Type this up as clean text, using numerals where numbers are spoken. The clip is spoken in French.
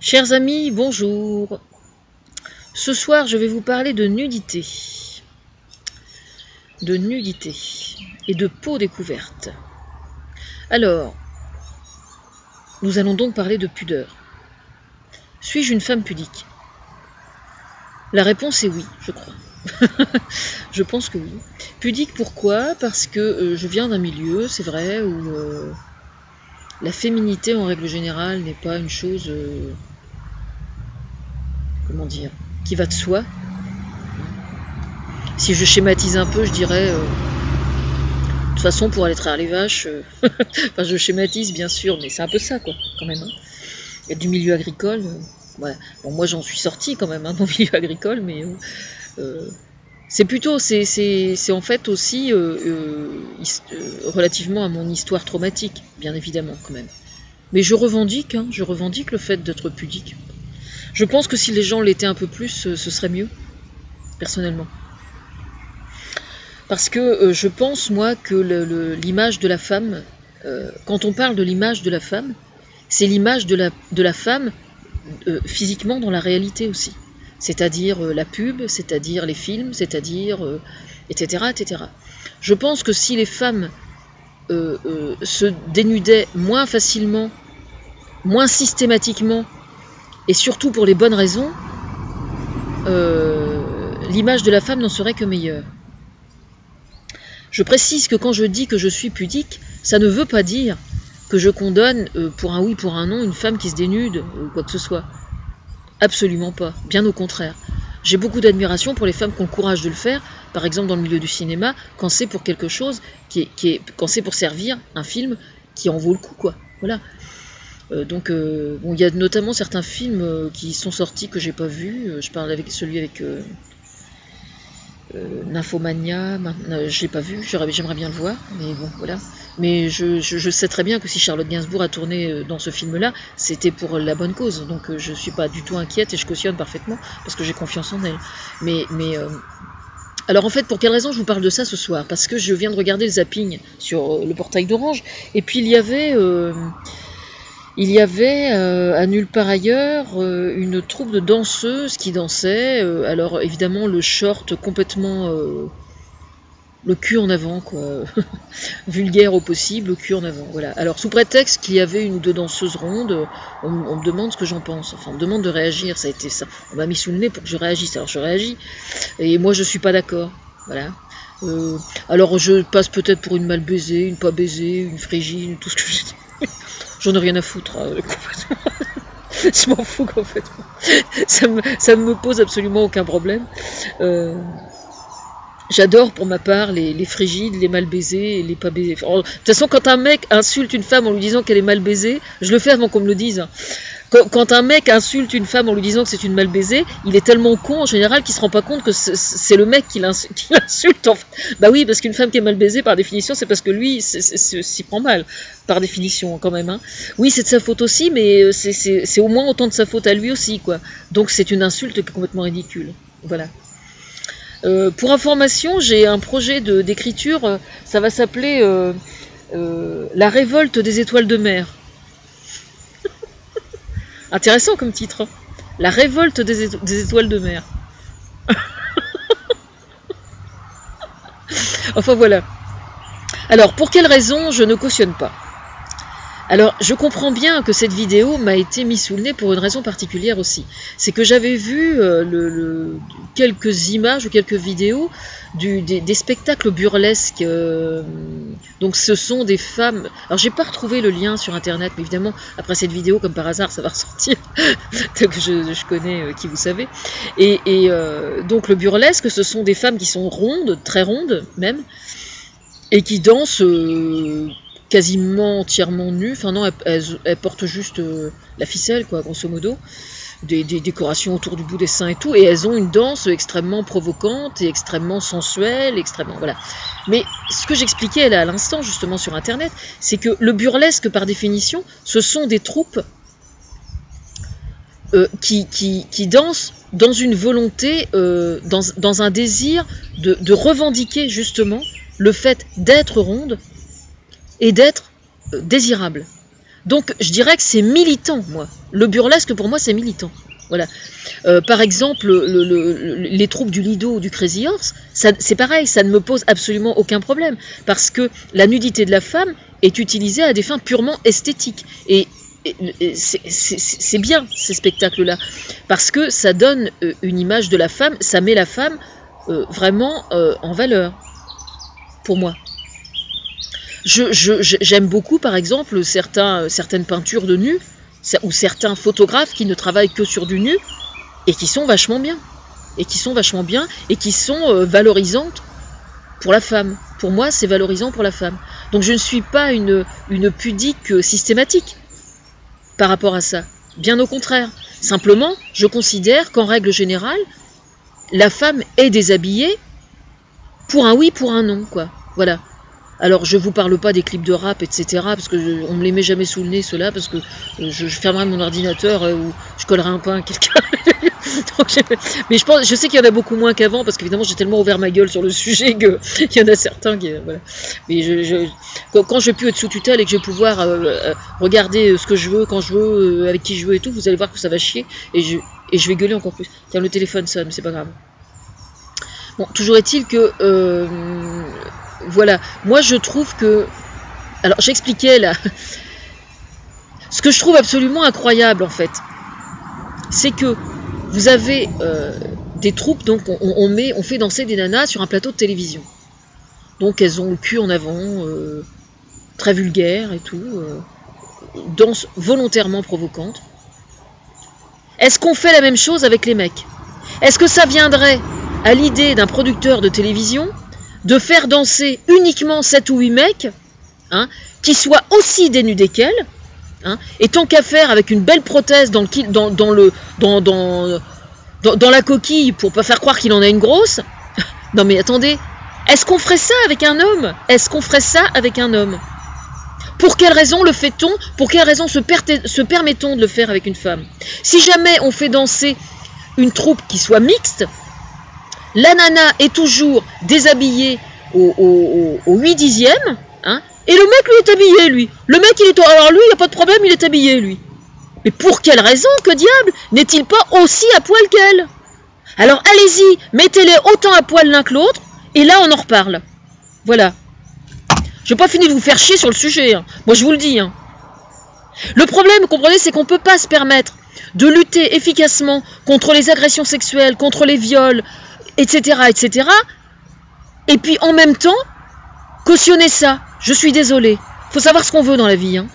Chers amis, bonjour. Ce soir, je vais vous parler de nudité. De nudité et de peau découverte. Alors, nous allons donc parler de pudeur. Suis-je une femme pudique? La réponse est oui, je crois. Je pense que oui. Pudique, pourquoi? Parce que je viens d'un milieu, c'est vrai, où la féminité, en règle générale, n'est pas une chose... comment dire, qui va de soi. Si je schématise un peu, je dirais, de toute façon, pour aller traire les vaches, enfin, je schématise bien sûr, mais c'est un peu ça, quoi, quand même. Hein. Il y a du milieu agricole, voilà. Bon, moi j'en suis sortie quand même, hein, dans le milieu agricole, mais c'est plutôt, c'est en fait aussi relativement à mon histoire traumatique, bien évidemment, quand même. Mais je revendique le fait d'être pudique. Je pense que si les gens l'étaient un peu plus, ce serait mieux, personnellement. Parce que je pense, moi, que l'image de la femme, quand on parle de l'image de la femme, c'est l'image de la femme physiquement dans la réalité aussi. C'est-à-dire la pub, c'est-à-dire les films, c'est-à-dire... etc., etc. Je pense que si les femmes se dénudaient moins facilement, moins systématiquement, et surtout pour les bonnes raisons, l'image de la femme n'en serait que meilleure. Je précise que quand je dis que je suis pudique, ça ne veut pas dire que je condamne pour un oui, pour un non, une femme qui se dénude ou quoi que ce soit. Absolument pas, bien au contraire. J'ai beaucoup d'admiration pour les femmes qui ont le courage de le faire, par exemple dans le milieu du cinéma, quand c'est pour quelque chose, quand c'est pour servir un film qui en vaut le coup, quoi. Voilà. Donc, bon, il y a notamment certains films qui sont sortis que j'ai pas vus. Je parle avec celui avec Nymphomania, je l'ai pas vu, j'aimerais bien le voir, mais bon, voilà. Mais je sais très bien que si Charlotte Gainsbourg a tourné dans ce film-là, c'était pour la bonne cause, donc je suis pas du tout inquiète et je cautionne parfaitement, parce que j'ai confiance en elle. Alors en fait, pour quelle raison je vous parle de ça ce soir? Parce que je viens de regarder le zapping sur le portail d'Orange, et puis il y avait à nulle part ailleurs une troupe de danseuses qui dansaient. Alors évidemment le short complètement le cul en avant, quoi, vulgaire au possible, le cul en avant. Voilà. Alors sous prétexte qu'il y avait une ou deux danseuses rondes, on me demande ce que j'en pense. Enfin, on me demande de réagir. Ça a été ça. On m'a mis sous le nez pour que je réagisse. Alors je réagis. Et moi je suis pas d'accord. Voilà. Alors je passe peut-être pour une mal baisée, une pas baisée, une frigide, tout ce que je dis. J'en ai rien à foutre, complètement. Je m'en fous complètement. Ça ne me pose absolument aucun problème. J'adore pour ma part les frigides, les mal baisés et les pas baisés. De toute façon, quand un mec insulte une femme en lui disant qu'elle est mal baisée, je le fais avant qu'on me le dise. Quand un mec insulte une femme en lui disant que c'est une mal baisée, il est tellement con en général qu'il se rend pas compte que c'est le mec qui l'insulte. En fait. Bah oui, parce qu'une femme qui est mal baisée, par définition, c'est parce que lui s'y prend mal, par définition quand même. Hein. Oui, c'est de sa faute aussi, mais c'est au moins autant de sa faute à lui aussi, quoi. Donc c'est une insulte complètement ridicule. Voilà. Pour information, j'ai un projet d'écriture, ça va s'appeler La révolte des étoiles de mer. Intéressant comme titre. La révolte des étoiles de mer. Enfin voilà. Alors, pour quelle raison je ne cautionne pas? Alors, je comprends bien que cette vidéo m'a été mise sous le nez pour une raison particulière aussi. C'est que j'avais vu quelques images ou quelques vidéos des spectacles burlesques. Donc, ce sont des femmes... Alors, j'ai pas retrouvé le lien sur Internet, mais évidemment, après cette vidéo, comme par hasard, ça va ressortir. Donc, je connais qui vous savez. Et donc, le burlesque, ce sont des femmes qui sont rondes, très rondes même, et qui dansent... quasiment entièrement nues, enfin non, elles portent juste la ficelle, quoi, grosso modo, des décorations autour du bout des seins et tout, et elles ont une danse extrêmement provocante et extrêmement sensuelle, extrêmement, voilà. Mais ce que j'expliquais là à l'instant, justement, sur Internet, c'est que le burlesque, par définition, ce sont des troupes qui dansent dans une volonté, dans un désir de revendiquer, justement, le fait d'être ronde, et d'être désirable. Donc je dirais que c'est militant, moi. Le burlesque, pour moi, c'est militant. Voilà. Par exemple, les troupes du Lido ou du Crazy Horse, c'est pareil, ça ne me pose absolument aucun problème. Parce que la nudité de la femme est utilisée à des fins purement esthétiques. Et c'est bien, ces spectacles-là. Parce que ça donne une image de la femme, ça met la femme vraiment en valeur, pour moi. J'aime beaucoup, par exemple, certaines peintures de nus, ou certains photographes qui ne travaillent que sur du nu, et qui sont vachement bien. Et qui sont valorisantes pour la femme. Pour moi, c'est valorisant pour la femme. Donc je ne suis pas une pudique systématique par rapport à ça. Bien au contraire. Simplement, je considère qu'en règle générale, la femme est déshabillée pour un oui, pour un non, quoi. Voilà. Alors, je vous parle pas des clips de rap, etc., parce que on me les met jamais sous le nez, ceux-là, parce que je fermerai mon ordinateur ou je collerai un pain à quelqu'un. Mais je sais qu'il y en a beaucoup moins qu'avant, parce qu'évidemment, j'ai tellement ouvert ma gueule sur le sujet qu'il y en a certains qui... Voilà. Mais quand je vais plus être sous tutelle et que je vais pouvoir regarder ce que je veux, quand je veux, avec qui je veux et tout, vous allez voir que ça va chier, et je vais gueuler encore plus. Tiens, le téléphone sonne, mais c'est pas grave. Bon, toujours est-il que... voilà, moi je trouve que... Alors j'expliquais là... Ce que je trouve absolument incroyable en fait, c'est que vous avez des troupes, donc on fait danser des nanas sur un plateau de télévision. Donc elles ont le cul en avant, très vulgaire et tout, danse volontairement provocante. Est-ce qu'on fait la même chose avec les mecs? Est-ce que ça viendrait à l'idée d'un producteur de télévision de faire danser uniquement 7 ou 8 mecs, hein, qui soient aussi dénudés qu'elles, hein, et tant qu'à faire avec une belle prothèse dans la coquille pour pas faire croire qu'il en a une grosse. Non mais attendez, est-ce qu'on ferait ça avec un homme? Est-ce qu'on ferait ça avec un homme? Pour quelle raison le fait-on? Pour quelle raison se permettons de le faire avec une femme? Si jamais on fait danser une troupe qui soit mixte, la nana est toujours déshabillée au 8/10, hein, et le mec lui est habillé, lui. Le mec, alors lui, il n'y a pas de problème, il est habillé, lui. Mais pour quelle raison, que diable, n'est-il pas aussi à poil qu'elle? Alors allez-y, mettez-les autant à poil l'un que l'autre, et là on en reparle. Voilà. Je n'ai pas fini de vous faire chier sur le sujet, hein. Moi je vous le dis. Hein. Le problème, vous comprenez, c'est qu'on ne peut pas se permettre de lutter efficacement contre les agressions sexuelles, contre les viols, etc., etc., et puis en même temps, cautionner ça. Je suis désolée. Faut savoir ce qu'on veut dans la vie, hein.